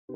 All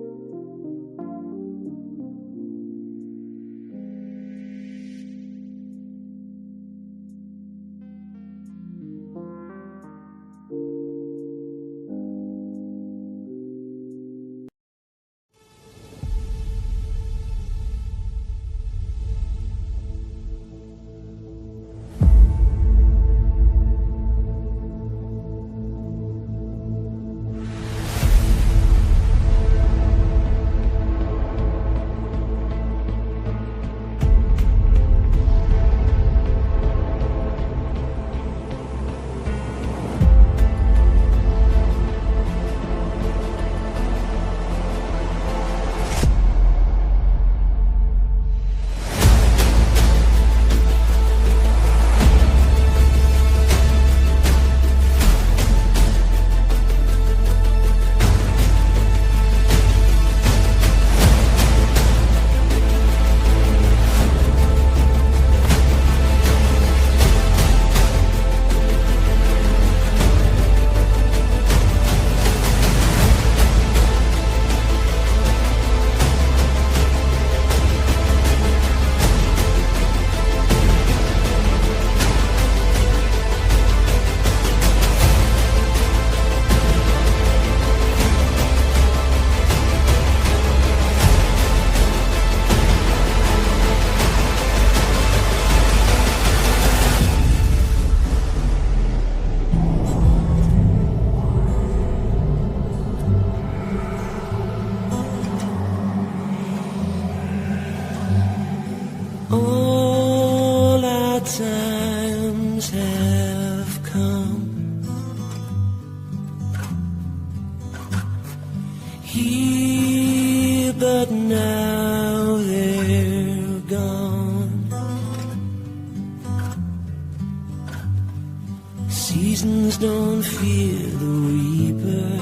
our times have come here, but now they're gone. Seasons don't fear the reaper,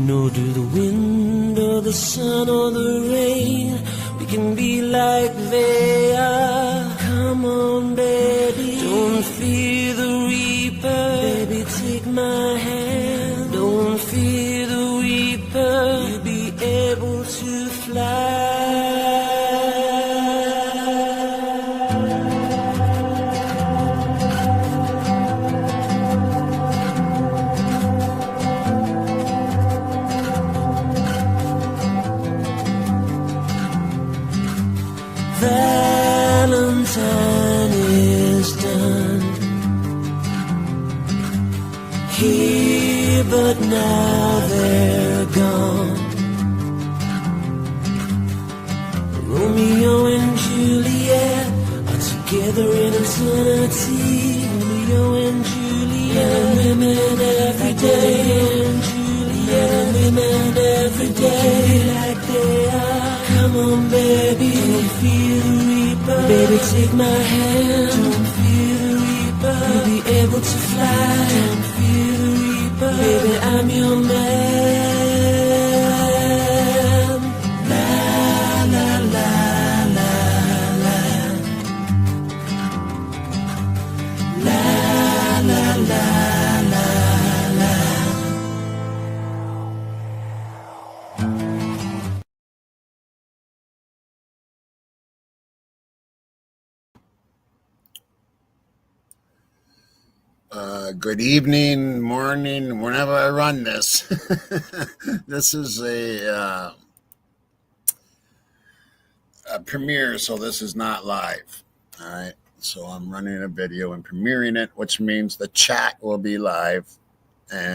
nor do the wind or the sun or the rain. We can be like they are. Come on, baby, don't fear the reaper. Baby, take my hand. Don't fear the reaper. You'll be able to fly. Valentine is done here, but now they're gone. Romeo and Juliet are together in eternity. Romeo and Juliet and women every day. And Juliet and women every day. Like they are. Come on, baby, don't fear the reaper. Baby, take my hand. Don't fear the reaper. You'll be able to fly. Don't fear the reaper. Baby, I'm your man. La la la la la. La la la la la. Good evening, morning, whenever I run this. This is a premiere, so this is not live. All right, so I'm running a video and premiering it, which means the chat will be live,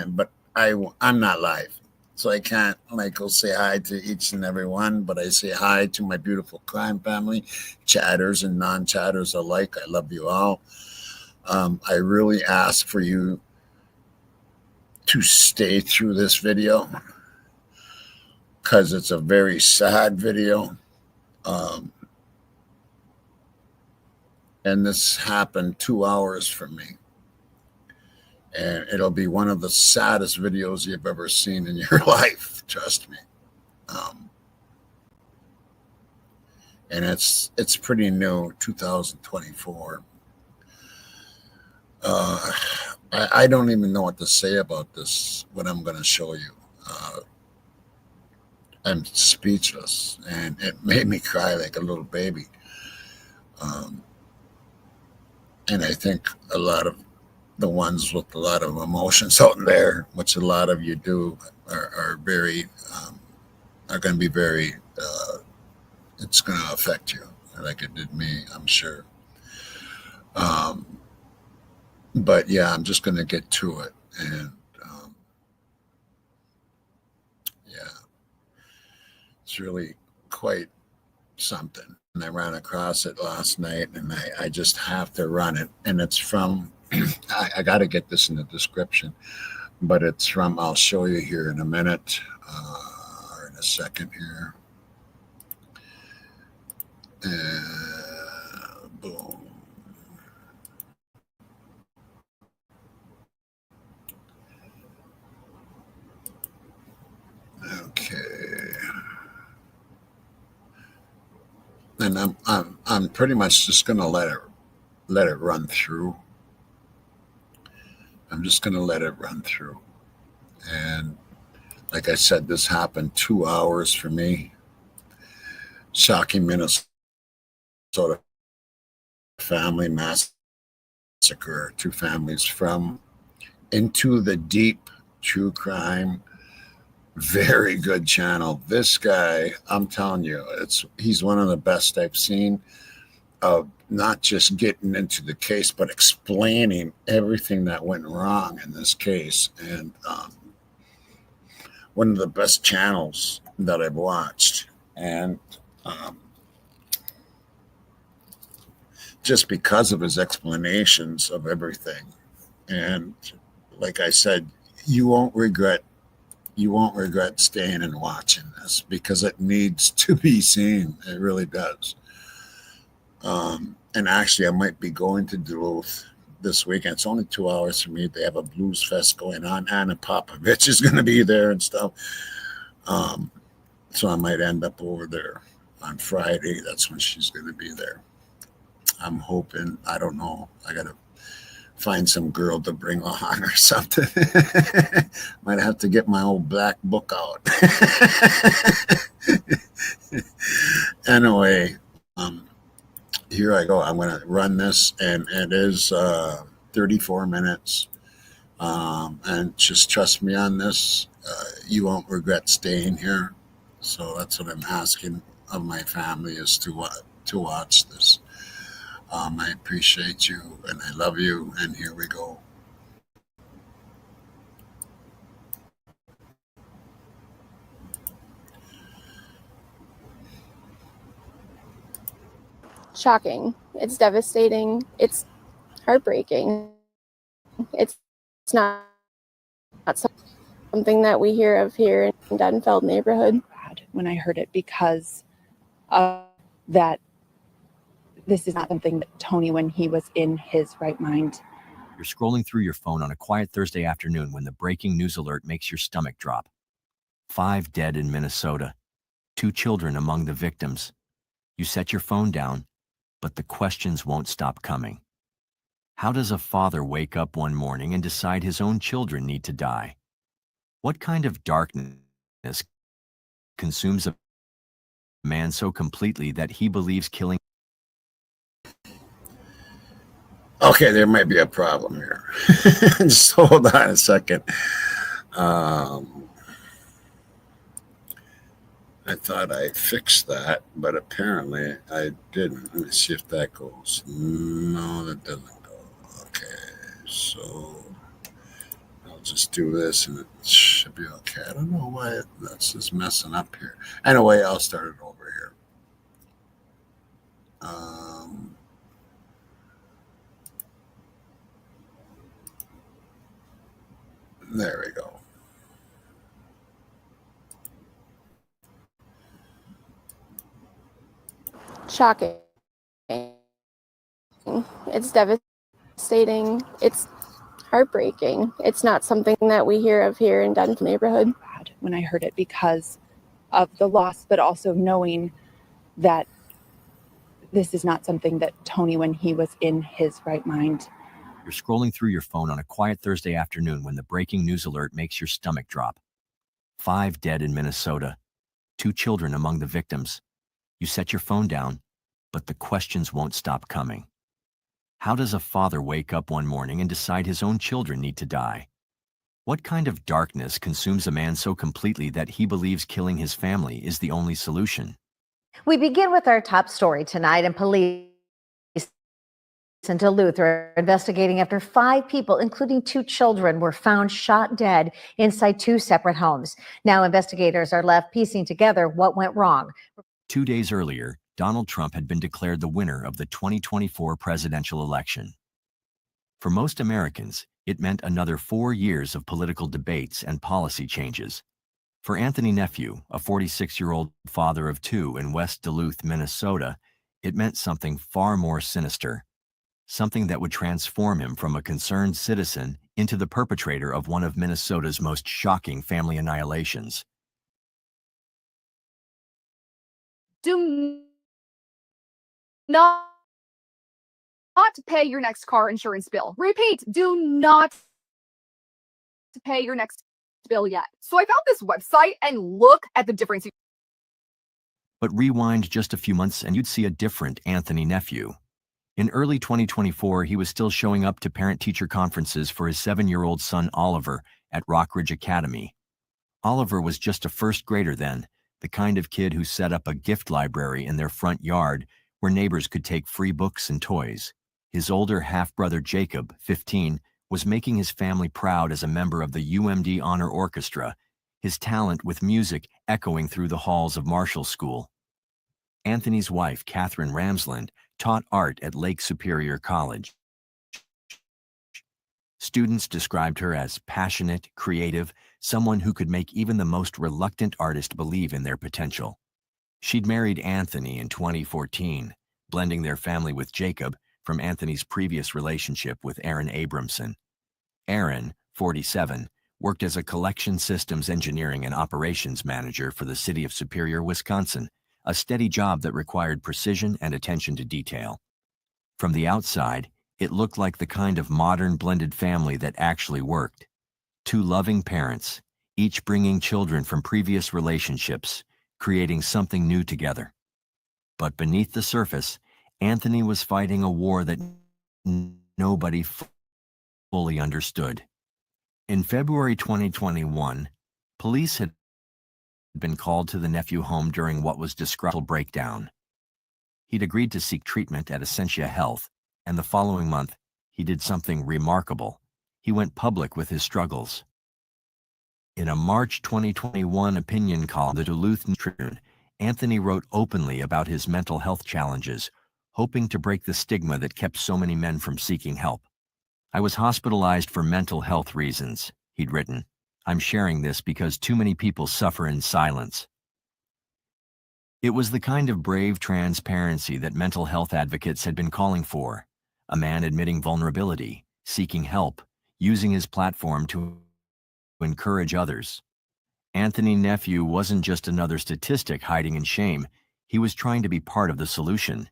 but I'm not live, so I can't go say hi to each and every one. But I say hi to my beautiful crime family, chatters and non-chatters alike. I love you all. I really ask for you to stay through this video because it's a very sad video. And this happened 2 hours from me. And it'll be one of the saddest videos you've ever seen in your life. Trust me. And it's pretty new, 2024. I don't even know what to say about this, what I'm going to show you. I'm speechless, and it made me cry like a little baby. Um, and I think a lot of the ones with a lot of emotions out there, which a lot of you do, are very um, are going to be very. It's going to affect you like it did me, I'm sure. Um, but yeah, I'm just going to get to it, and um, yeah, it's really quite something. And I ran across it last night, and I just have to run it. And it's from, I got to get this in the description, but it's from, I'll show you here in a minute, or in a second here. Boom. Okay. And I'm pretty much just gonna let it run through. I'm just gonna let it run through. And like I said, this happened 2 hours for me. Shocking Minnesota family massacre. Two families from Into the Deep True Crime. Very good channel. This guy, I'm telling you, he's one of the best I've seen of not just getting into the case, but explaining everything that went wrong in this case. And one of the best channels that I've watched. And just because of his explanations of everything. And like I said, you won't regret staying and watching this because it needs to be seen. It really does. And actually, I might be going to Duluth this weekend. It's only 2 hours for me. They have a blues fest going on. Anna Popovich is going to be there and stuff. So I might end up over there on Friday. That's when she's going to be there. I'm hoping. I don't know. I got to find some girl to bring on or something. Might have to get my old black book out. Anyway, here I go. I'm going to run this, and it is 34 minutes. And just trust me on this. You won't regret staying here. So that's what I'm asking of my family, is to watch this. I appreciate you and I love you. And here we go. Shocking. It's devastating. It's heartbreaking. It's not something that we hear of here in Denfeld neighborhood. When I heard it, because of that, this is not something that Tony, when he was in his right mind. You're scrolling through your phone on a quiet Thursday afternoon when the breaking news alert makes your stomach drop. 5 dead in Minnesota, 2 children among the victims. You set your phone down, but the questions won't stop coming. How does a father wake up one morning and decide his own children need to die? What kind of darkness consumes a man so completely that he believes killing? Okay, there might be a problem here. Just hold on a second. I thought I fixed that, but apparently I didn't. Let me see if that goes. No, that doesn't go. Okay, so I'll just do this and it should be okay. I don't know why that's just messing up here. Anyway, I'll start it over here. There we go. Shocking. It's devastating. It's heartbreaking. It's not something that we hear of here in Denfeld neighborhood. When I heard it, because of the loss, but also knowing that this is not something that Tony, when he was in his right mind. You're scrolling through your phone on a quiet Thursday afternoon when the breaking news alert makes your stomach drop. 5 dead in Minnesota, 2 children among the victims. You set your phone down, but the questions won't stop coming. How does a father wake up one morning and decide his own children need to die? What kind of darkness consumes a man so completely that he believes killing his family is the only solution? We begin with our top story tonight, and police in Duluth are investigating after 5 people, including 2 children, were found shot dead inside 2 separate homes. Now investigators are left piecing together what went wrong. 2 days earlier, Donald Trump had been declared the winner of the 2024 presidential election. For most Americans, it meant another 4 years of political debates and policy changes. For Anthony Nephew, a 46-year-old father of 2 in West Duluth, Minnesota, it meant something far more sinister. Something that would transform him from a concerned citizen into the perpetrator of one of Minnesota's most shocking family annihilations. Do not pay your next car insurance bill. Repeat, do not pay your next bill yet. So I found this website and look at the difference. But rewind just a few months and you'd see a different Anthony Nephew. In early 2024, he was still showing up to parent-teacher conferences for his 7-year-old son Oliver at Rockridge Academy. Oliver was just a first grader then, the kind of kid who set up a gift library in their front yard where neighbors could take free books and toys. His older half-brother Jacob, 15, was making his family proud as a member of the UMD Honor Orchestra, his talent with music echoing through the halls of Marshall School. Anthony's wife, Catherine Ramsland, taught art at Lake Superior College. Students described her as passionate, creative, someone who could make even the most reluctant artist believe in their potential. She'd married Anthony in 2014, blending their family with Jacob from Anthony's previous relationship with Aaron Abramson. Aaron, 47, worked as a collection systems engineering and operations manager for the city of Superior, Wisconsin, a steady job that required precision and attention to detail. From the outside, it looked like the kind of modern blended family that actually worked. 2 loving parents, each bringing children from previous relationships, creating something new together. But beneath the surface, Anthony was fighting a war that nobody fully understood. In February 2021, police had been called to the Nephew home during what was described as a breakdown. He'd agreed to seek treatment at Essentia Health, and the following month, he did something remarkable. He went public with his struggles. In a March 2021 opinion column, the Duluth Tribune, Anthony wrote openly about his mental health challenges, hoping to break the stigma that kept so many men from seeking help. "I was hospitalized for mental health reasons," he'd written. "I'm sharing this because too many people suffer in silence." It was the kind of brave transparency that mental health advocates had been calling for. A man admitting vulnerability, seeking help, using his platform to encourage others. Anthony Nephew wasn't just another statistic hiding in shame. He was trying to be part of the solution.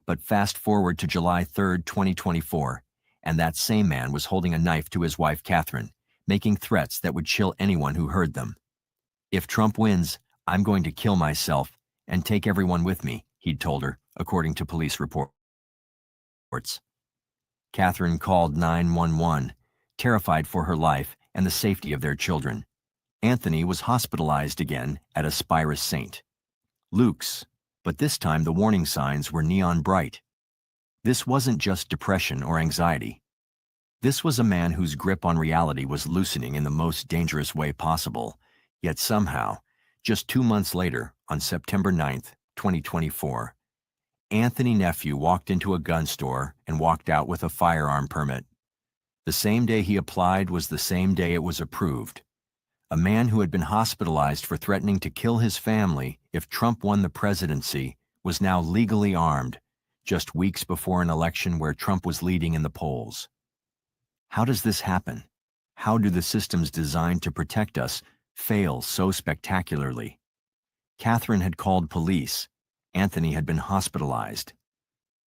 But fast forward to July 3, 2024, and that same man was holding a knife to his wife Catherine, making threats that would chill anyone who heard them. "If Trump wins, I'm going to kill myself and take everyone with me," he'd told her, according to police reports. Catherine called 911, terrified for her life and the safety of their children. Anthony was hospitalized again at Aspirus St. Luke's, but this time the warning signs were neon bright. This wasn't just depression or anxiety. This was a man whose grip on reality was loosening in the most dangerous way possible, yet somehow, just 2 months later, on September 9th, 2024, Anthony Nephew walked into a gun store and walked out with a firearm permit. The same day he applied was the same day it was approved. A man who had been hospitalized for threatening to kill his family if Trump won the presidency was now legally armed, just weeks before an election where Trump was leading in the polls. How does this happen? How do the systems designed to protect us fail so spectacularly? Catherine had called police. Anthony had been hospitalized.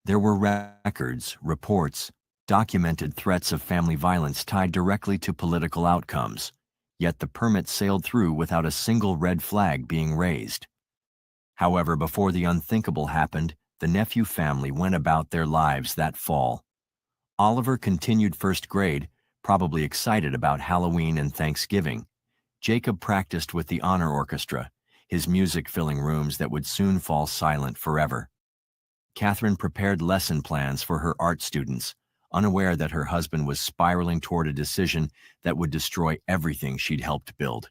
There were records, reports, documented threats of family violence tied directly to political outcomes, yet the permit sailed through without a single red flag being raised. However, before the unthinkable happened, the Nephew family went about their lives that fall. Oliver continued first grade, probably excited about Halloween and Thanksgiving. Jacob practiced with the honor orchestra, his music filling rooms that would soon fall silent forever. Catherine prepared lesson plans for her art students, unaware that her husband was spiraling toward a decision that would destroy everything she'd helped build.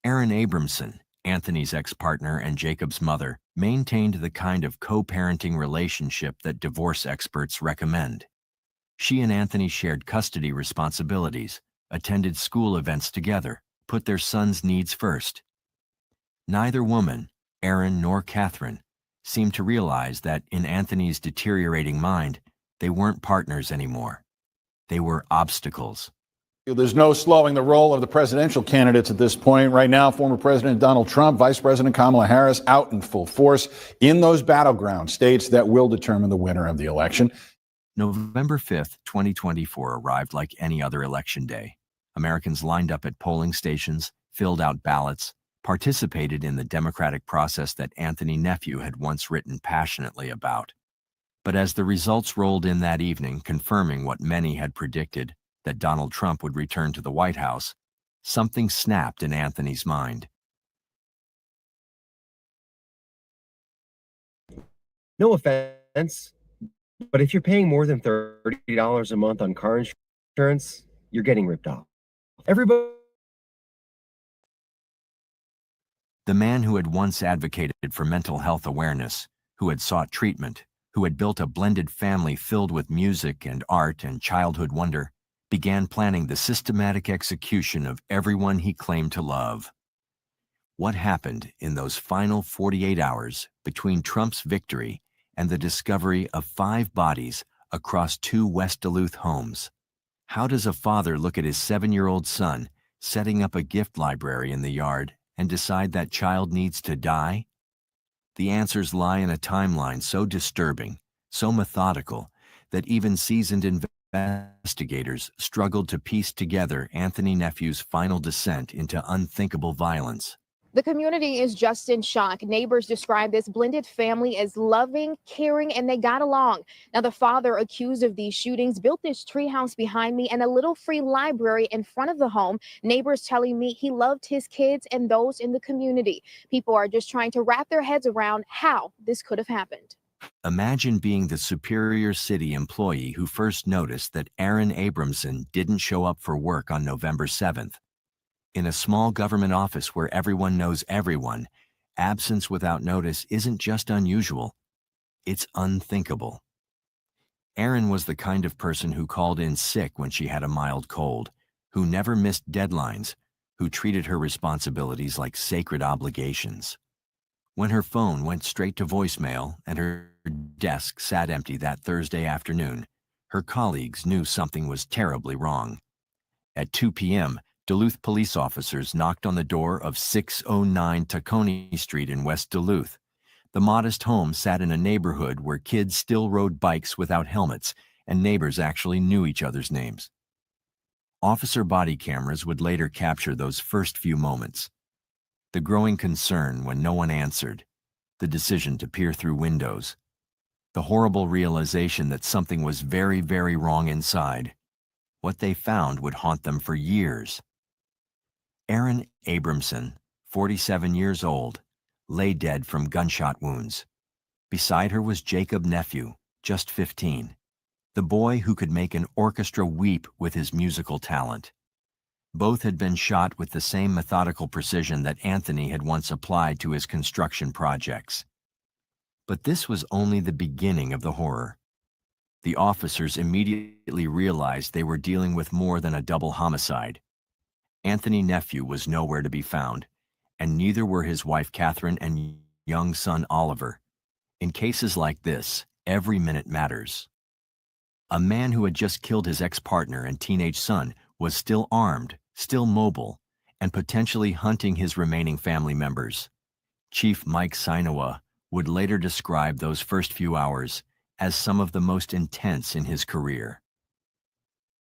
Erin Abramson, Anthony's ex-partner and Jacob's mother, maintained the kind of co-parenting relationship that divorce experts recommend. She and Anthony shared custody responsibilities, attended school events together, put their son's needs first. Neither woman, Erin nor Catherine, seemed to realize that in Anthony's deteriorating mind, they weren't partners anymore. They were obstacles. There's no slowing the roll of the presidential candidates at this point. Right now, former President Donald Trump, Vice President Kamala Harris out in full force in those battleground states that will determine the winner of the election. November 5th, 2024 arrived like any other election day. Americans lined up at polling stations, filled out ballots, participated in the democratic process that Anthony Nephew had once written passionately about. But as the results rolled in that evening, confirming what many had predicted, that Donald Trump would return to the White House, something snapped in Anthony's mind. No offense, but if you're paying more than $30 a month on car insurance, you're getting ripped off. Everybody. The man who had once advocated for mental health awareness, who had sought treatment, who had built a blended family filled with music and art and childhood wonder, began planning the systematic execution of everyone he claimed to love. What happened in those final 48 hours between Trump's victory and the discovery of 5 bodies across 2 West Duluth homes? How does a father look at his 7-year-old son setting up a gift library in the yard and decide that child needs to die? The answers lie in a timeline so disturbing, so methodical, that even seasoned investigators struggled to piece together Anthony Nephew's final descent into unthinkable violence. The community is just in shock. Neighbors describe this blended family as loving, caring, and they got along. Now, the father accused of these shootings built this treehouse behind me and a little free library in front of the home. Neighbors telling me he loved his kids and those in the community. People are just trying to wrap their heads around how this could have happened. Imagine being the Superior City employee who first noticed that Erin Abramson didn't show up for work on November 7th. In a small government office where everyone knows everyone, absence without notice isn't just unusual, it's unthinkable. Erin was the kind of person who called in sick when she had a mild cold, who never missed deadlines, who treated her responsibilities like sacred obligations. When her phone went straight to voicemail and her desk sat empty that Thursday afternoon, her colleagues knew something was terribly wrong. At 2 p.m., Duluth police officers knocked on the door of 609 Tacony Street in West Duluth. The modest home sat in a neighborhood where kids still rode bikes without helmets, and neighbors actually knew each other's names. Officer body cameras would later capture those first few moments. The growing concern when no one answered, the decision to peer through windows, the horrible realization that something was very, very wrong inside. What they found would haunt them for years. Erin Abramson, 47 years old, lay dead from gunshot wounds. Beside her was Jacob Nephew, just 15, the boy who could make an orchestra weep with his musical talent. Both had been shot with the same methodical precision that Anthony had once applied to his construction projects. But this was only the beginning of the horror. The officers immediately realized they were dealing with more than a double homicide. Anthony Nephew was nowhere to be found, and neither were his wife Catherine and young son Oliver. In cases like this, every minute matters. A man who had just killed his ex-partner and teenage son was still armed, still mobile, and potentially hunting his remaining family members. Chief Mike Sinawa would later describe those first few hours as some of the most intense in his career.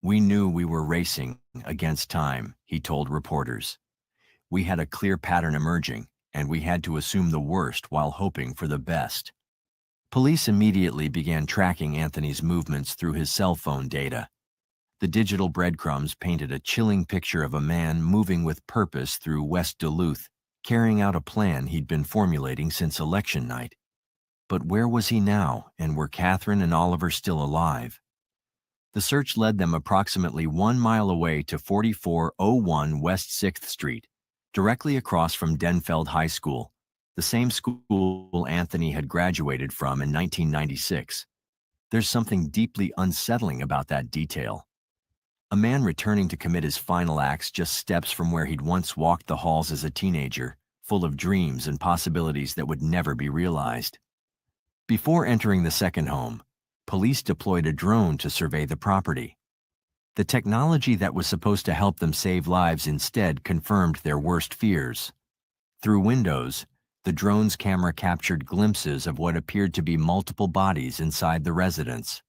"We knew we were racing against time," he told reporters. "We had a clear pattern emerging, and we had to assume the worst while hoping for the best. Police immediately began tracking Anthony's movements through his cell phone data. The digital breadcrumbs painted a chilling picture of a man moving with purpose through West Duluth, carrying out a plan he'd been formulating since election night. But where was he now, and were Catherine and Oliver still alive? The search led them approximately 1 mile away to 4401 West 6th Street, directly across from Denfeld High School, the same school Anthony had graduated from in 1996. There's something deeply unsettling about that detail. A man returning to commit his final acts just steps from where he'd once walked the halls as a teenager, full of dreams and possibilities that would never be realized. Before entering the second home, police deployed a drone to survey the property. The technology that was supposed to help them save lives instead confirmed their worst fears. Through windows, the drone's camera captured glimpses of what appeared to be multiple bodies inside the residence.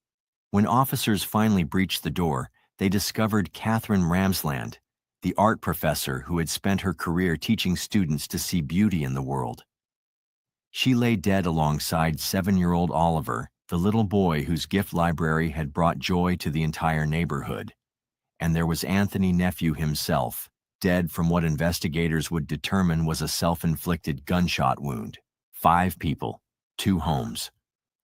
When officers finally breached the door, they discovered Catherine Ramsland, the art professor who had spent her career teaching students to see beauty in the world. She lay dead alongside 7-year-old Oliver, the little boy whose gift library had brought joy to the entire neighborhood. And there was Anthony Nephew himself, dead from what investigators would determine was a self-inflicted gunshot wound. 5 people, 2 homes.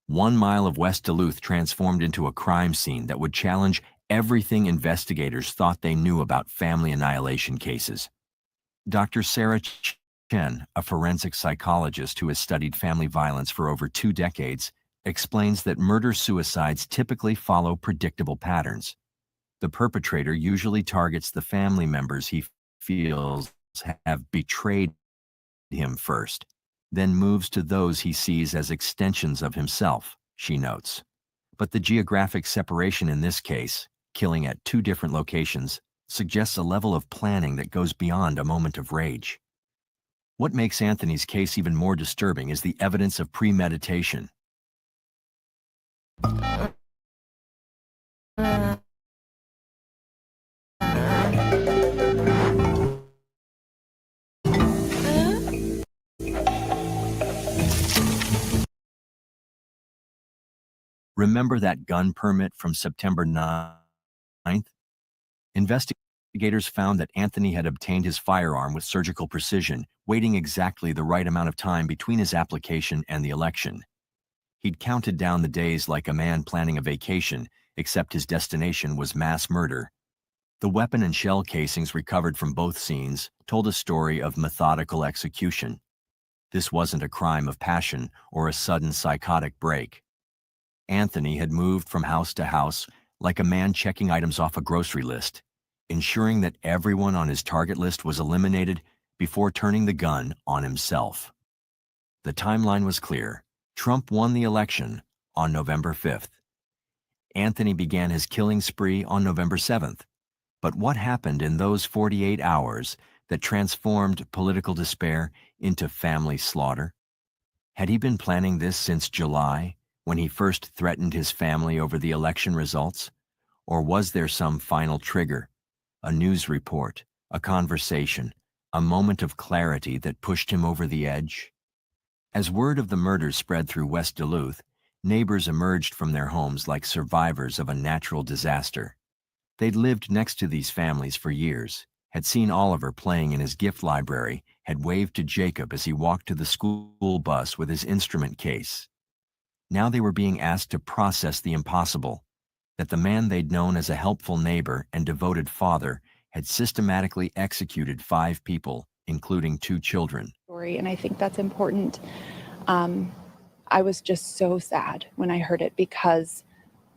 1 mile of West Duluth transformed into a crime scene that would challenge everything investigators thought they knew about family annihilation cases. Dr. Sarah Chen, a forensic psychologist who has studied family violence for over 2 decades, explains that murder-suicides typically follow predictable patterns. The perpetrator usually targets the family members he feels have betrayed him first, then moves to those he sees as extensions of himself, she notes. But the geographic separation in this case, killing at 2 different locations, suggests a level of planning that goes beyond a moment of rage. What makes Anthony's case even more disturbing is the evidence of premeditation. Remember that gun permit from September 9th? Investigators found that Anthony had obtained his firearm with surgical precision, waiting exactly the right amount of time between his application and the election. He'd counted down the days like a man planning a vacation, except his destination was mass murder. The weapon and shell casings recovered from both scenes told a story of methodical execution. This wasn't a crime of passion or a sudden psychotic break. Anthony had moved from house to house like a man checking items off a grocery list, ensuring that everyone on his target list was eliminated before turning the gun on himself. The timeline was clear. Trump won the election on November 5th. Anthony began his killing spree on November 7th. But what happened in those 48 hours that transformed political despair into family slaughter? Had he been planning this since July, when he first threatened his family over the election results? Or was there some final trigger, a news report, a conversation, a moment of clarity that pushed him over the edge? As word of the murders spread through West Duluth, neighbors emerged from their homes like survivors of a natural disaster. They'd lived next to these families for years, had seen Oliver playing in his gift library, had waved to Jacob as he walked to the school bus with his instrument case. Now they were being asked to process the impossible, that the man they'd known as a helpful neighbor and devoted father had systematically executed 5 people, including 2 children. And I think that's important. I was just so sad when I heard it because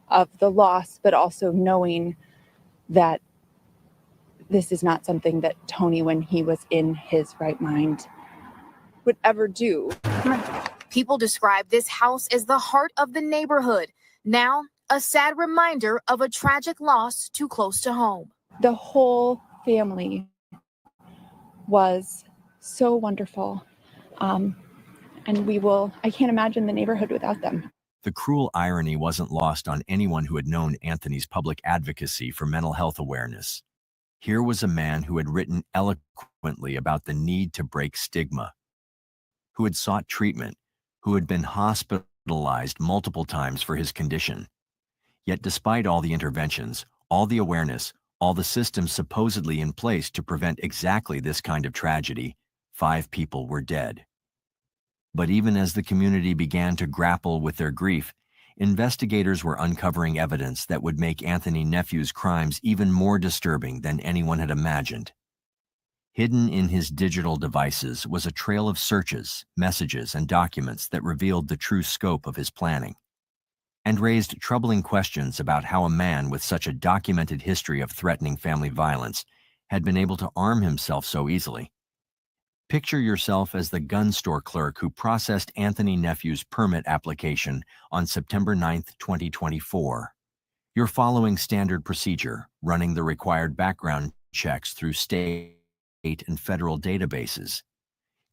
of the loss, but also knowing that this is not something that Tony, when he was in his right mind, would ever do. People describe this house as the heart of the neighborhood. Now, a sad reminder of a tragic loss too close to home. The whole family was so wonderful. And I can't imagine the neighborhood without them. The cruel irony wasn't lost on anyone who had known Anthony's public advocacy for mental health awareness. Here was a man who had written eloquently about the need to break stigma, who had sought treatment, who had been hospitalized multiple times for his condition. Yet despite all the interventions, all the awareness, all the systems supposedly in place to prevent exactly this kind of tragedy, 5 people were dead. But even as the community began to grapple with their grief, investigators were uncovering evidence that would make Anthony Nephew's crimes even more disturbing than anyone had imagined. Hidden in his digital devices was a trail of searches, messages, and documents that revealed the true scope of his planning, and raised troubling questions about how a man with such a documented history of threatening family violence had been able to arm himself so easily. Picture yourself as the gun store clerk who processed Anthony Nephew's permit application on September 9, 2024. You're following standard procedure, running the required background checks through state and federal databases.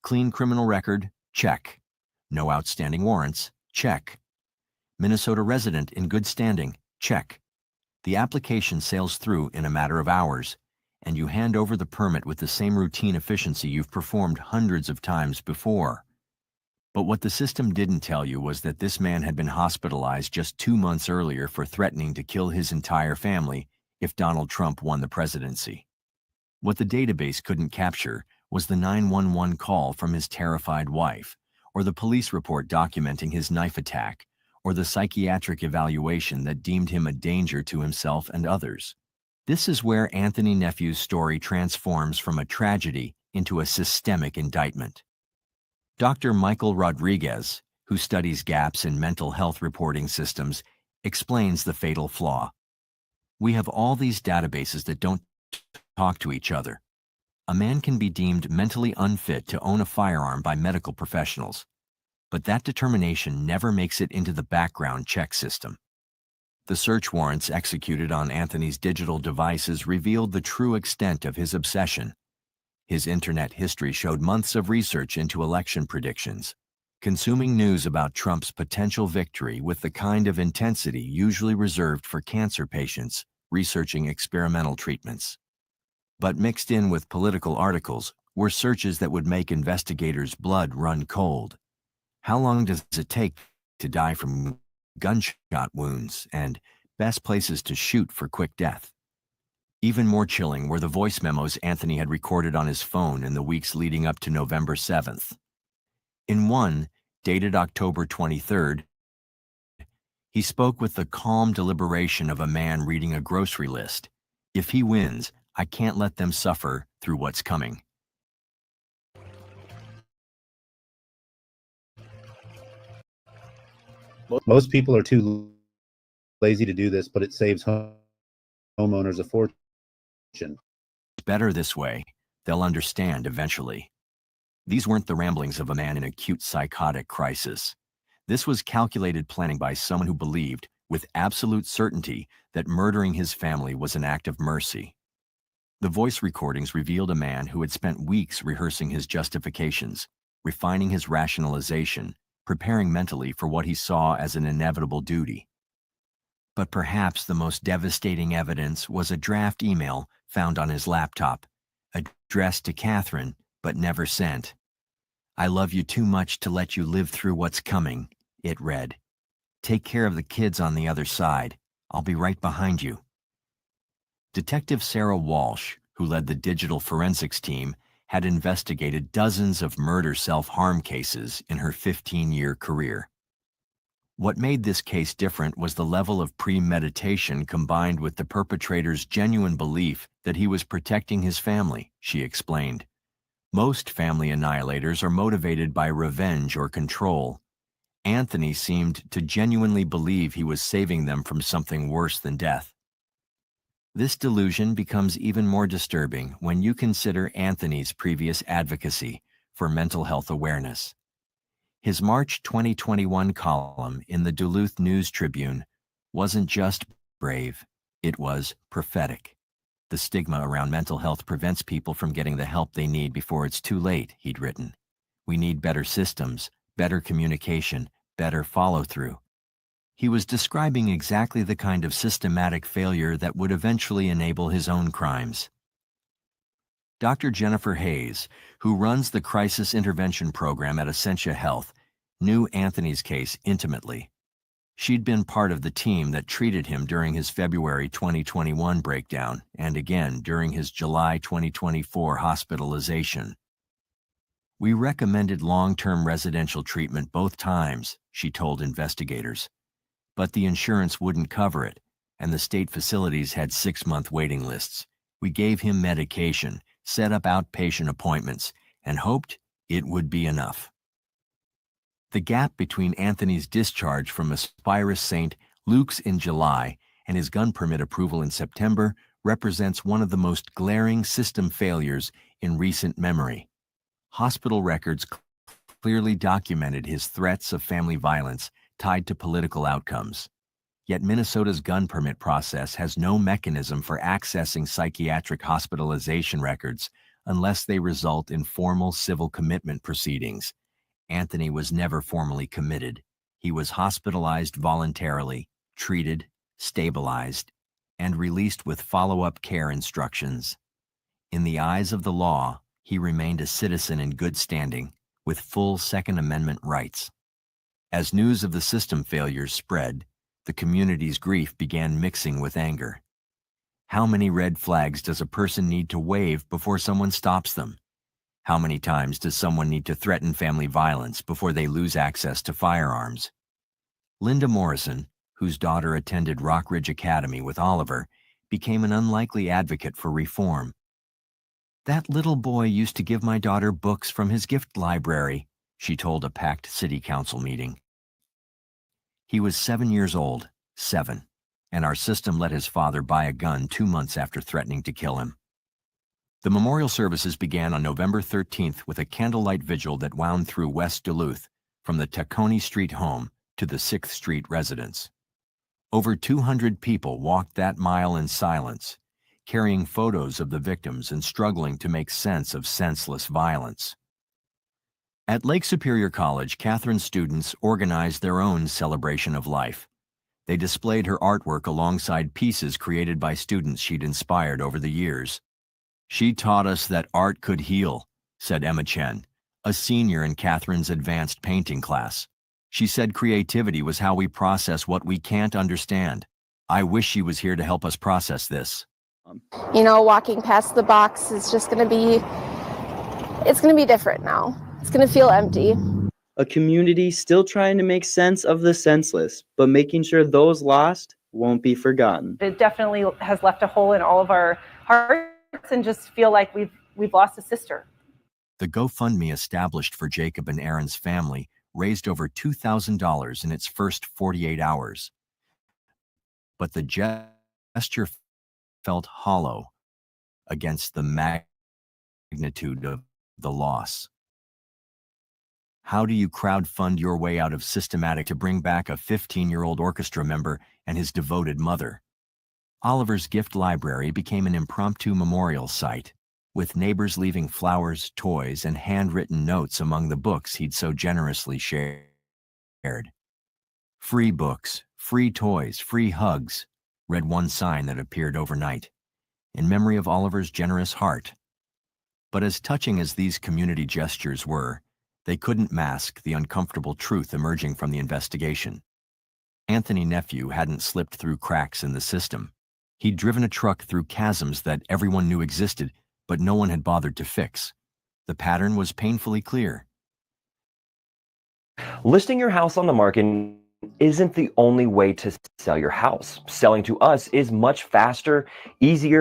Clean criminal record? Check. No outstanding warrants? Check. Minnesota resident in good standing? Check. The application sails through in a matter of hours, and you hand over the permit with the same routine efficiency you've performed hundreds of times before. But what the system didn't tell you was that this man had been hospitalized just 2 months earlier for threatening to kill his entire family if Donald Trump won the presidency. What the database couldn't capture was the 911 call from his terrified wife, or the police report documenting his knife attack, or the psychiatric evaluation that deemed him a danger to himself and others. This is where Anthony Nephew's story transforms from a tragedy into a systemic indictment. Dr. Michael Rodriguez, who studies gaps in mental health reporting systems, explains the fatal flaw. We have all these databases that don't talk to each other. A man can be deemed mentally unfit to own a firearm by medical professionals, but that determination never makes it into the background check system. The search warrants executed on Anthony's digital devices revealed the true extent of his obsession. His internet history showed months of research into election predictions, consuming news about Trump's potential victory with the kind of intensity usually reserved for cancer patients researching experimental treatments. But mixed in with political articles were searches that would make investigators' blood run cold. How long does it take to die from gunshot wounds, and best places to shoot for quick death? Even more chilling were the voice memos Anthony had recorded on his phone in the weeks leading up to November 7th. In one, dated October 23rd, he spoke with the calm deliberation of a man reading a grocery list. If he wins, I can't let them suffer through what's coming. Most people are too lazy to do this, but it saves homeowners a fortune. Better this way. They'll understand eventually. These weren't the ramblings of a man in acute psychotic crisis. This was calculated planning by someone who believed, with absolute certainty, that murdering his family was an act of mercy. The voice recordings revealed a man who had spent weeks rehearsing his justifications, refining his rationalization, preparing mentally for what he saw as an inevitable duty. But perhaps the most devastating evidence was a draft email found on his laptop, addressed to Catherine, but never sent. "I love you too much to let you live through what's coming," it read. "Take care of the kids on the other side. I'll be right behind you." Detective Sarah Walsh, who led the digital forensics team, had investigated dozens of murder self-harm cases in her 15-year career. What made this case different was the level of premeditation combined with the perpetrator's genuine belief that he was protecting his family, she explained. Most family annihilators are motivated by revenge or control. Anthony seemed to genuinely believe he was saving them from something worse than death. This delusion becomes even more disturbing when you consider Anthony's previous advocacy for mental health awareness. His March 2021 column in the Duluth News Tribune wasn't just brave, it was prophetic. The stigma around mental health prevents people from getting the help they need before it's too late, he'd written. We need better systems, better communication, better follow-through. He was describing exactly the kind of systematic failure that would eventually enable his own crimes. Dr. Jennifer Hayes, who runs the Crisis Intervention Program at Essentia Health, knew Anthony's case intimately. She'd been part of the team that treated him during his February 2021 breakdown and again during his July 2024 hospitalization. We recommended long-term residential treatment both times, she told investigators. But the insurance wouldn't cover it, and the state facilities had 6-month waiting lists. We gave him medication, set up outpatient appointments, and hoped it would be enough. The gap between Anthony's discharge from Aspirus St. Luke's in July and his gun permit approval in September represents one of the most glaring system failures in recent memory. Hospital records clearly documented his threats of family violence tied to political outcomes. Yet Minnesota's gun permit process has no mechanism for accessing psychiatric hospitalization records unless they result in formal civil commitment proceedings. Anthony was never formally committed. He was hospitalized voluntarily, treated, stabilized, and released with follow-up care instructions. In the eyes of the law, he remained a citizen in good standing, with full Second Amendment rights. As news of the system failures spread, the community's grief began mixing with anger. How many red flags does a person need to wave before someone stops them? How many times does someone need to threaten family violence before they lose access to firearms? Linda Morrison, whose daughter attended Rockridge Academy with Oliver, became an unlikely advocate for reform. "That little boy used to give my daughter books from his gift library," she told a packed city council meeting. He was 7 years old, 7, and our system let his father buy a gun 2 months after threatening to kill him. The memorial services began on November 13th with a candlelight vigil that wound through West Duluth, from the Tacony Street home to the 6th Street residence. Over 200 people walked that mile in silence, carrying photos of the victims and struggling to make sense of senseless violence. At Lake Superior College, Catherine's students organized their own celebration of life. They displayed her artwork alongside pieces created by students she'd inspired over the years. "She taught us that art could heal," said Emma Chen, a senior in Catherine's advanced painting class. She said creativity was how we process what we can't understand. "I wish she was here to help us process this." You know, walking past the box is just going to be, it's going to be different now. It's going to feel empty. A community still trying to make sense of the senseless, but making sure those lost won't be forgotten. It definitely has left a hole in all of our hearts and just feel like we've lost a sister. The GoFundMe established for Jacob and Erin's family raised over $2,000 in its first 48 hours. But the gesture felt hollow against the magnitude of the loss. How do you crowdfund your way out of systematic to bring back a 15-year-old orchestra member and his devoted mother? Oliver's gift library became an impromptu memorial site, with neighbors leaving flowers, toys, and handwritten notes among the books he'd so generously shared. "Free books, free toys, free hugs," read one sign that appeared overnight, in memory of Oliver's generous heart. But as touching as these community gestures were, they couldn't mask the uncomfortable truth emerging from the investigation. Anthony Nephew hadn't slipped through cracks in the system. He'd driven a truck through chasms that everyone knew existed, but no one had bothered to fix. The pattern was painfully clear. Listing your house on the market isn't the only way to sell your house. Selling to us is much faster, easier.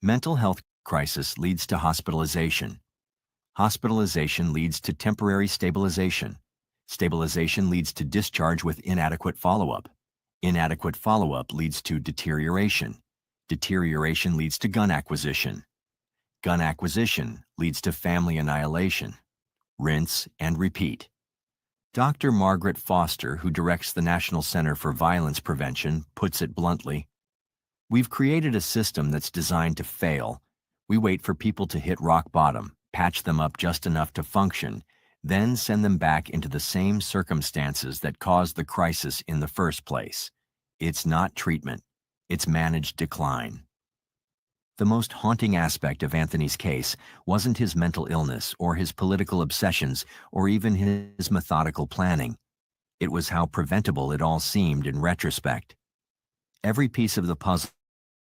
Mental health crisis leads to hospitalization. Hospitalization leads to temporary stabilization. Stabilization leads to discharge with inadequate follow-up. Inadequate follow-up leads to deterioration. Deterioration leads to gun acquisition. Gun acquisition leads to family annihilation. Rinse and repeat. Dr. Margaret Foster, who directs the National Center for Violence Prevention, puts it bluntly, "We've created a system that's designed to fail. We wait for people to hit rock bottom, patch them up just enough to function, then send them back into the same circumstances that caused the crisis in the first place. It's not treatment. It's managed decline." The most haunting aspect of Anthony's case wasn't his mental illness or his political obsessions or even his methodical planning. It was how preventable it all seemed in retrospect. Every piece of the puzzle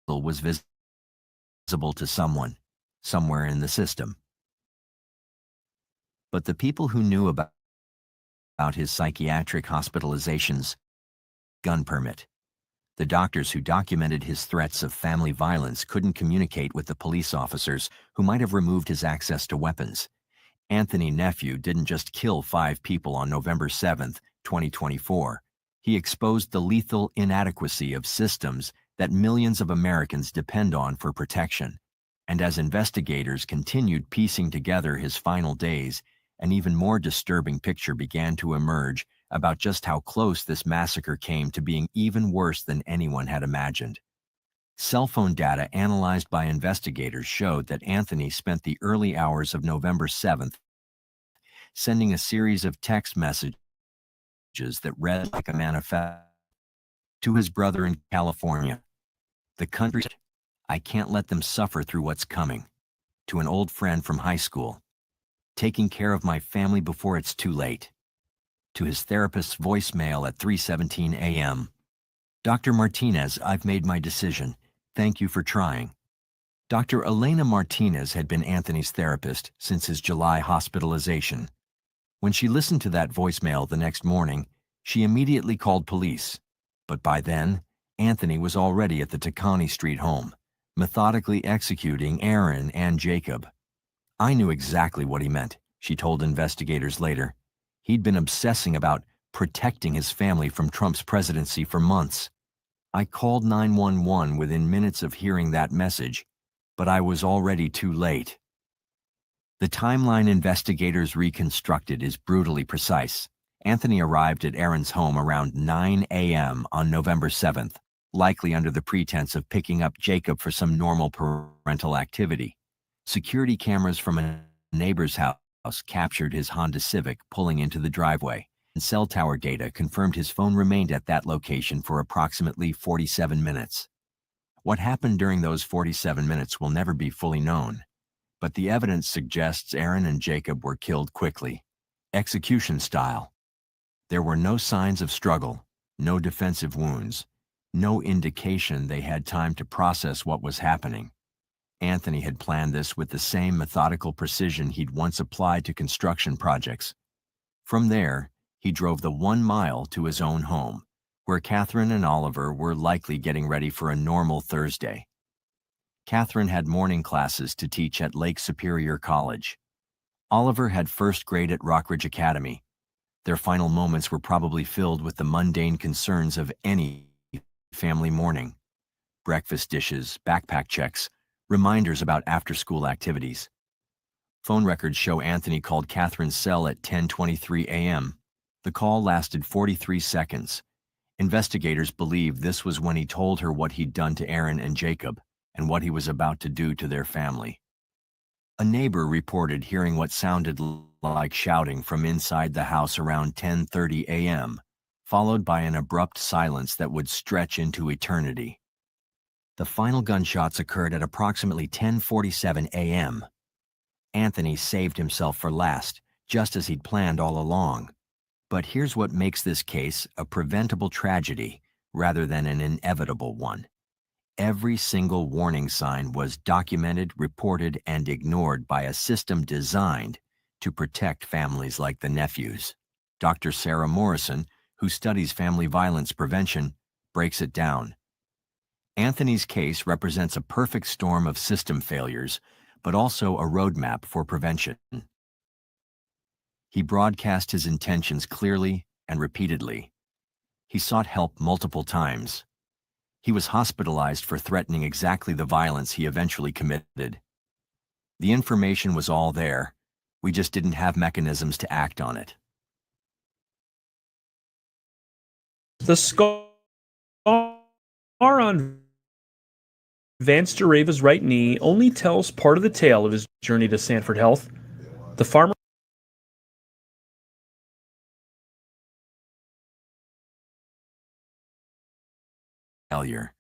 was visible to someone, somewhere in the system. But the people who knew about his psychiatric hospitalizations, gun permit. The doctors who documented his threats of family violence couldn't communicate with the police officers who might have removed his access to weapons. Anthony Nephew didn't just kill 5 people on November 7, 2024. He exposed the lethal inadequacy of systems that millions of Americans depend on for protection. And as investigators continued piecing together his final days, an even more disturbing picture began to emerge about just how close this massacre came to being even worse than anyone had imagined. Cell phone data analyzed by investigators showed that Anthony spent the early hours of November 7th sending a series of text messages that read like a manifesto to his brother in California. The country said, "I can't let them suffer through what's coming." To an old friend from high school, "Taking care of my family before it's too late." To his therapist's voicemail at 3:17 a.m. "Dr. Martinez, I've made my decision. Thank you for trying." Dr. Elena Martinez had been Anthony's therapist since his July hospitalization. When she listened to that voicemail the next morning, she immediately called police. But by then, Anthony was already at the Tacony Street home, methodically executing Aaron and Jacob. "I knew exactly what he meant," she told investigators later. "He'd been obsessing about protecting his family from Trump's presidency for months. I called 911 within minutes of hearing that message, but I was already too late." The timeline investigators reconstructed is brutally precise. Anthony arrived at Aaron's home around 9 a.m. on November 7th, likely under the pretense of picking up Jacob for some normal parental activity. Security cameras from a neighbor's house captured his Honda Civic pulling into the driveway, and cell tower data confirmed his phone remained at that location for approximately 47 minutes. What happened during those 47 minutes will never be fully known, but the evidence suggests Aaron and Jacob were killed quickly, execution style. There were no signs of struggle, no defensive wounds, no indication they had time to process what was happening. Anthony had planned this with the same methodical precision he'd once applied to construction projects. From there, he drove the 1 mile to his own home, where Catherine and Oliver were likely getting ready for a normal Thursday. Catherine had morning classes to teach at Lake Superior College. Oliver had first grade at Rockridge Academy. Their final moments were probably filled with the mundane concerns of any family morning. Breakfast dishes, backpack checks, reminders about after-school activities. Phone records show Anthony called Catherine's cell at 10:23 a.m. The call lasted 43 seconds. Investigators believe this was when he told her what he'd done to Aaron and Jacob and what he was about to do to their family. A neighbor reported hearing what sounded like shouting from inside the house around 10:30 a.m., followed by an abrupt silence that would stretch into eternity. The final gunshots occurred at approximately 10:47 a.m. Anthony saved himself for last, just as he'd planned all along. But here's what makes this case a preventable tragedy rather than an inevitable one. Every single warning sign was documented, reported, and ignored by a system designed to protect families like the Nephews. Dr. Sarah Morrison, who studies family violence prevention, breaks it down. Anthony's case represents a perfect storm of system failures, but also a roadmap for prevention. He broadcast his intentions clearly and repeatedly. He sought help multiple times. He was hospitalized for threatening exactly the violence he eventually committed. The information was all there. We just didn't have mechanisms to act on it. The scar on Vance Jareva's right knee only tells part of the tale of his journey to Sanford Health. The farmer Failure.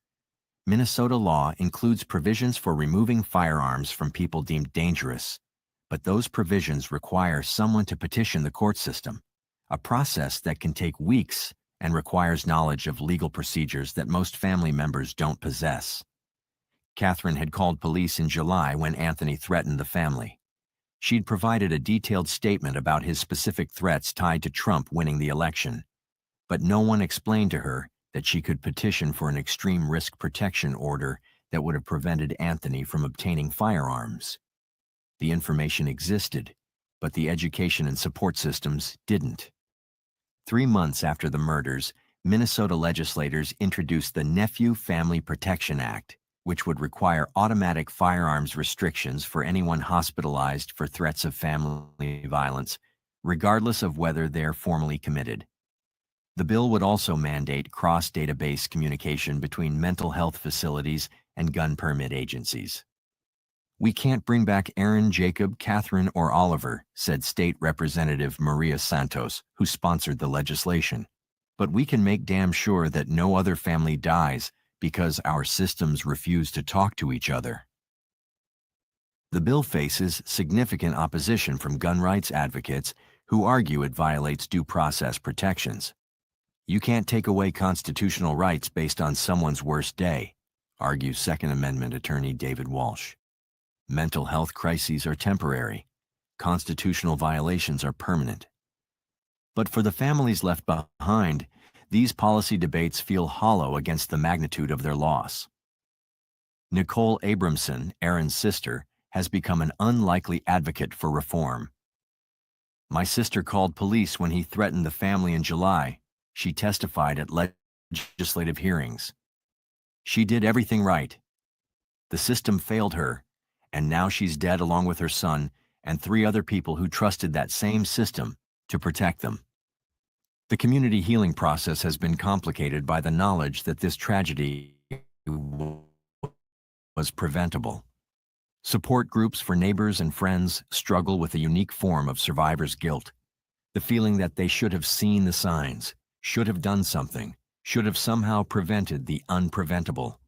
Minnesota law includes provisions for removing firearms from people deemed dangerous, but those provisions require someone to petition the court system, a process that can take weeks and requires knowledge of legal procedures that most family members don't possess. Catherine had called police in July when Anthony threatened the family. She'd provided a detailed statement about his specific threats tied to Trump winning the election, but no one explained to her that she could petition for an extreme risk protection order that would have prevented Anthony from obtaining firearms. The information existed, but the education and support systems didn't. 3 months after the murders, Minnesota legislators introduced the Nephew Family Protection Act, which would require automatic firearms restrictions for anyone hospitalized for threats of family violence, regardless of whether they're formally committed. The bill would also mandate cross-database communication between mental health facilities and gun permit agencies. "We can't bring back Aaron, Jacob, Catherine, or Oliver," said State Representative Maria Santos, who sponsored the legislation. "But we can make damn sure that no other family dies because our systems refuse to talk to each other." The bill faces significant opposition from gun rights advocates who argue it violates due process protections. "You can't take away constitutional rights based on someone's worst day," argues Second Amendment attorney David Walsh. "Mental health crises are temporary. Constitutional violations are permanent." But for the families left behind, these policy debates feel hollow against the magnitude of their loss. Nicole Abramson, Aaron's sister, has become an unlikely advocate for reform. "My sister called police when he threatened the family in July," she testified at legislative hearings. "She did everything right. The system failed her, and now she's dead along with her son and 3 other people who trusted that same system to protect them." The community healing process has been complicated by the knowledge that this tragedy was preventable. Support groups for neighbors and friends struggle with a unique form of survivor's guilt, the feeling that they should have seen the signs, should have done something, should have somehow prevented the unpreventable.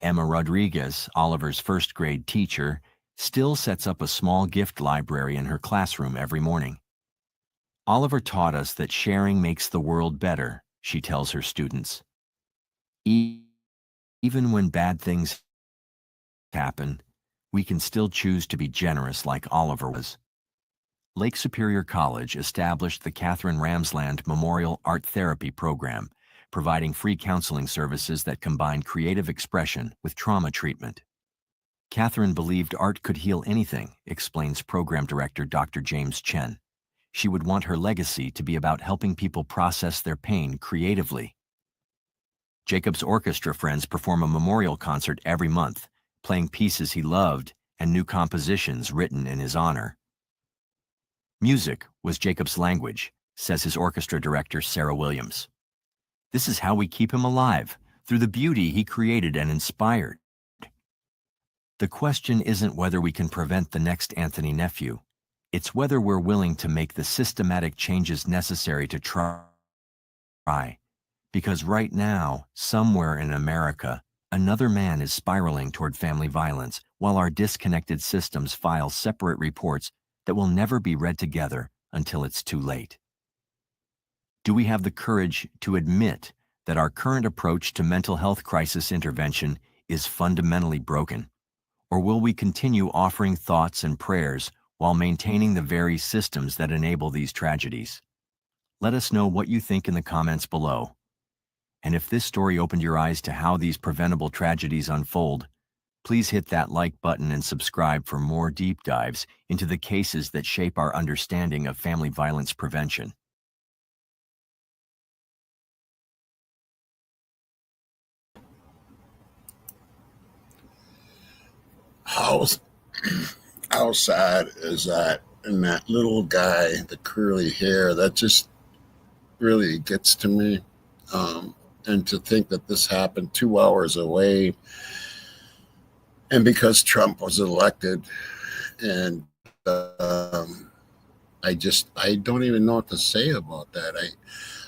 Emma Rodriguez, Oliver's first-grade teacher, still sets up a small gift library in her classroom every morning. "Oliver taught us that sharing makes the world better," she tells her students. Even when bad things happen, we can still choose to be generous like Oliver was. Lake Superior College established the Catherine Ramsland Memorial Art Therapy Program, providing free counseling services that combine creative expression with trauma treatment. Catherine believed art could heal anything, explains program director Dr. James Chen. She would want her legacy to be about helping people process their pain creatively. Jacob's orchestra friends perform a memorial concert every month, playing pieces he loved and new compositions written in his honor. "Music was Jacob's language," says his orchestra director Sarah Williams. "This is how we keep him alive, through the beauty he created and inspired." The question isn't whether we can prevent the next Anthony Nephew. It's whether we're willing to make the systematic changes necessary to try. Because right now, somewhere in America, another man is spiraling toward family violence, while our disconnected systems file separate reports that will never be read together until it's too late. Do we have the courage to admit that our current approach to mental health crisis intervention is fundamentally broken? Or will we continue offering thoughts and prayers while maintaining the very systems that enable these tragedies? Let us know what you think in the comments below. And if this story opened your eyes to how these preventable tragedies unfold, please hit that like button and subscribe for more deep dives into the cases that shape our understanding of family violence prevention. How sad is that? And that little guy, the curly hair, that just really gets to me. And to think that this happened 2 hours away, and because Trump was elected, and I don't even know what to say about that.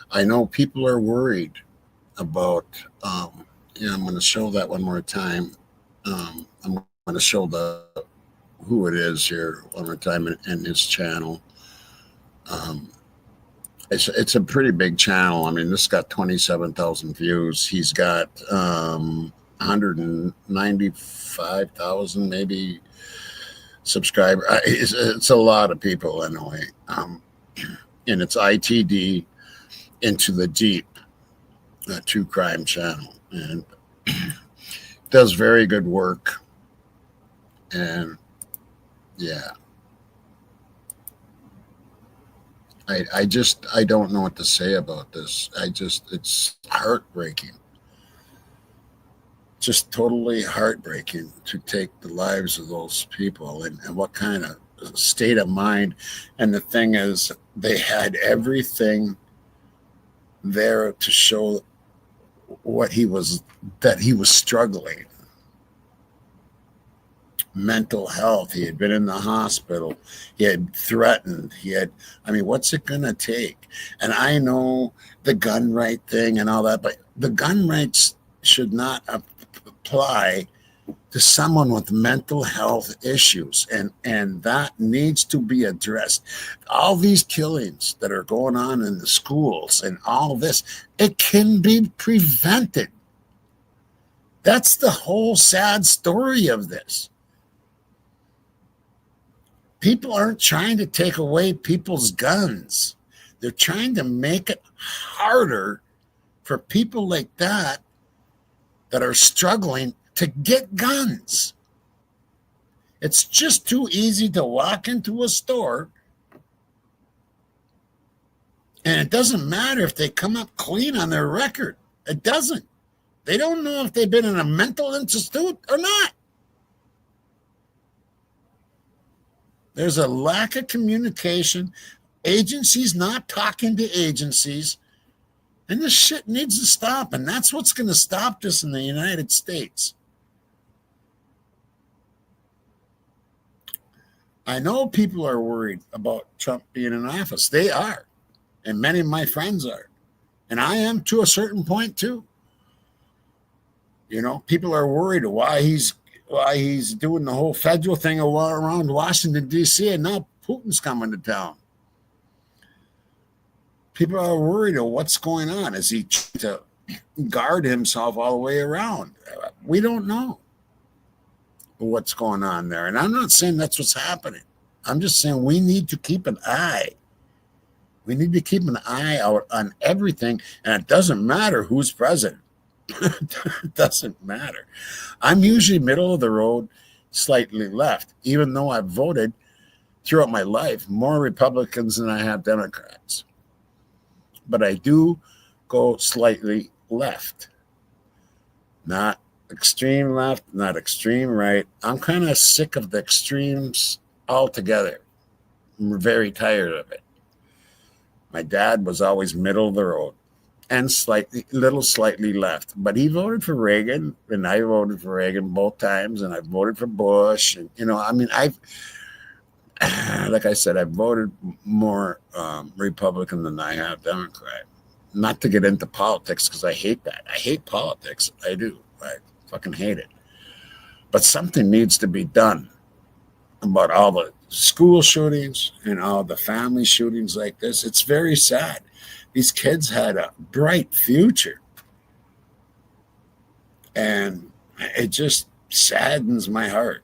I know people are worried about Yeah, I'm going to show that one more time. I'm going to show who it is here one more time in his channel. It's a pretty big channel. I mean, this got 27,000 views. He's got 195,000 maybe subscribers. It's a lot of people anyway. And it's ITD Into the Deep, a true crime channel, and does very good work. And yeah, I don't know what to say about this. It's heartbreaking. Just totally heartbreaking to take the lives of those people, and what kind of state of mind. And the thing is, they had everything there to show that he was struggling. Mental health. He had been in the hospital. He had threatened. What's it going to take? And I know the gun right thing and all that, but the gun rights should not apply to someone with mental health issues. And that needs to be addressed. All these killings that are going on in the schools and all this, it can be prevented. That's the whole sad story of this. People aren't trying to take away people's guns. They're trying to make it harder for people like that are struggling to get guns. It's just too easy to walk into a store, and it doesn't matter if they come up clean on their record. It doesn't. They don't know if they've been in a mental institute or not. There's a lack of communication. Agencies not talking to agencies. And this shit needs to stop. And that's what's going to stop this in the United States. I know people are worried about Trump being in office. They are. And many of my friends are. And I am to a certain point too. You know, people are worried why he's doing the whole federal thing around Washington, D.C., and now Putin's coming to town. People are worried of what's going on. Is he trying to guard himself all the way around? We don't know what's going on there. And I'm not saying that's what's happening. I'm just saying we need to keep an eye. We need to keep an eye out on everything, and it doesn't matter who's president. It doesn't matter. I'm usually middle of the road, slightly left, even though I've voted throughout my life more Republicans than I have Democrats. But I do go slightly left. Not extreme left, not extreme right. I'm kind of sick of the extremes altogether. I'm very tired of it. My dad was always middle of the road and slightly left. But he voted for Reagan, and I voted for Reagan both times, and I voted for Bush. And, like I said, I've voted more Republican than I have Democrat. Not to get into politics, because I hate that. I hate politics. I do. I fucking hate it. But something needs to be done about all the school shootings and all the family shootings like this. It's very sad. These kids had a bright future. And it just saddens my heart.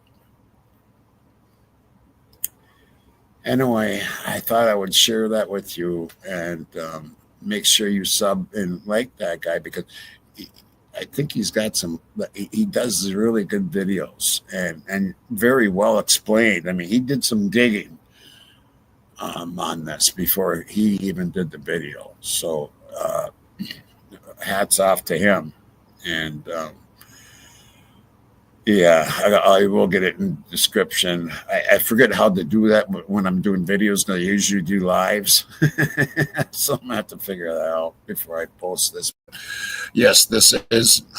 Anyway, I thought I would share that with you, and make sure you sub and like that guy, because I think he does really good videos and very well explained. I mean, he did some digging on this before he even did the video. So hats off to him. And yeah, I will get it in the description. I forget how to do that when I'm doing videos. I usually do lives. So I'm going to have to figure that out before I post this. Yes,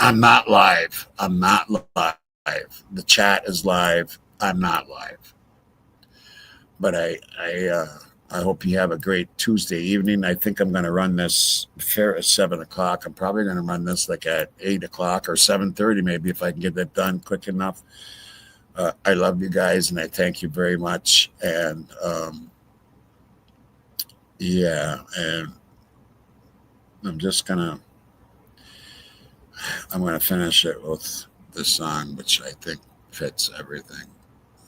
I'm not live. I'm not live. The chat is live. I'm not live. But I hope you have a great Tuesday evening. I think I'm going to run this fair at 7 o'clock. I'm probably going to run this like at 8 o'clock or 7:30 maybe if I can get that done quick enough. I love you guys, and I thank you very much. And yeah, and I'm going to finish it with this song, which I think fits everything.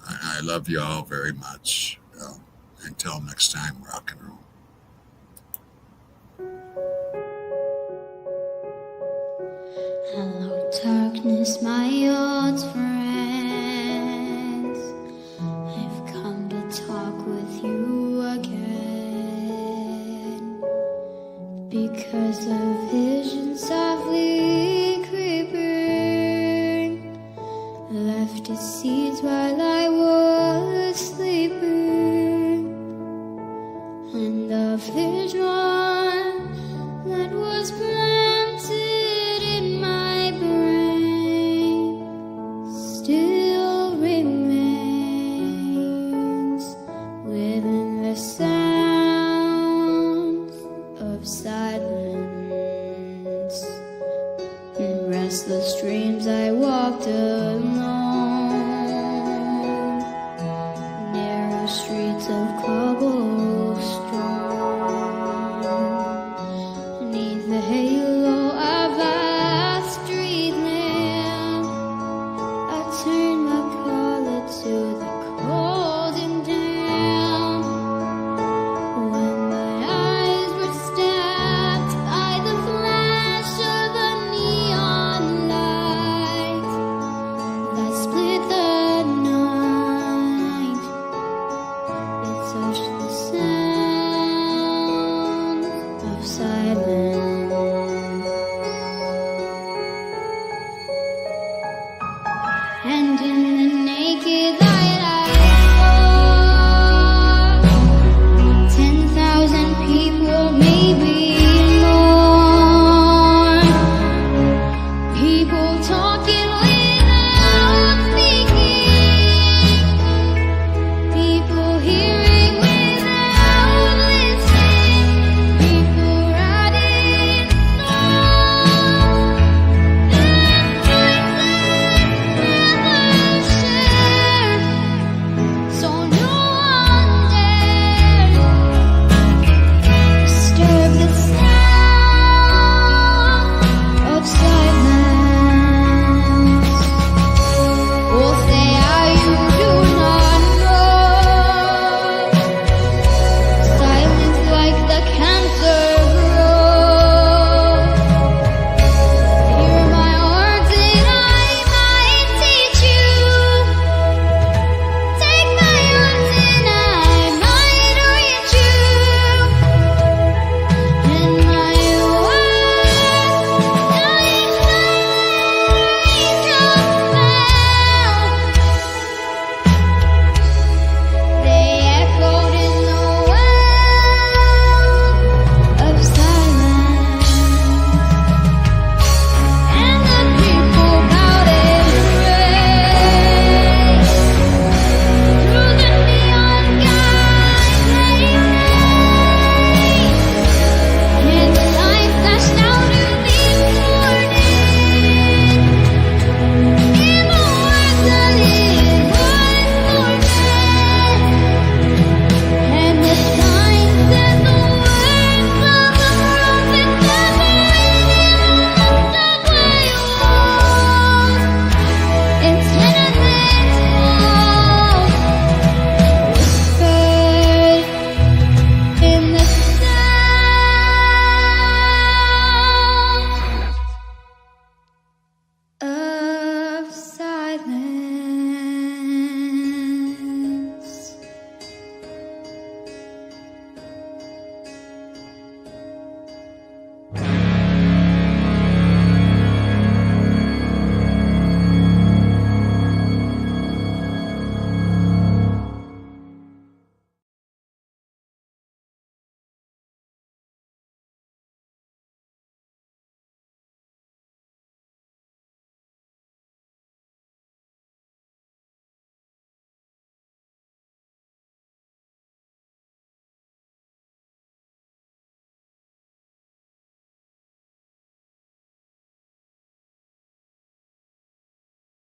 I love you all very much. Until next time, rock and roll. Hello, darkness, my old friends. I've come to talk with you again because of visions softly creeping left its seeds while I was sleeping. And the vision that was planted in my brain still remains within the sounds of silence. In restless dreams I walked alone, narrow streets of cobblestone. Beneath the halo of a street lamp, I turned my collar to the cold and damp. When my eyes were stabbed by the flash of a neon light that split the night, it touched the sound of silence. And in the naked light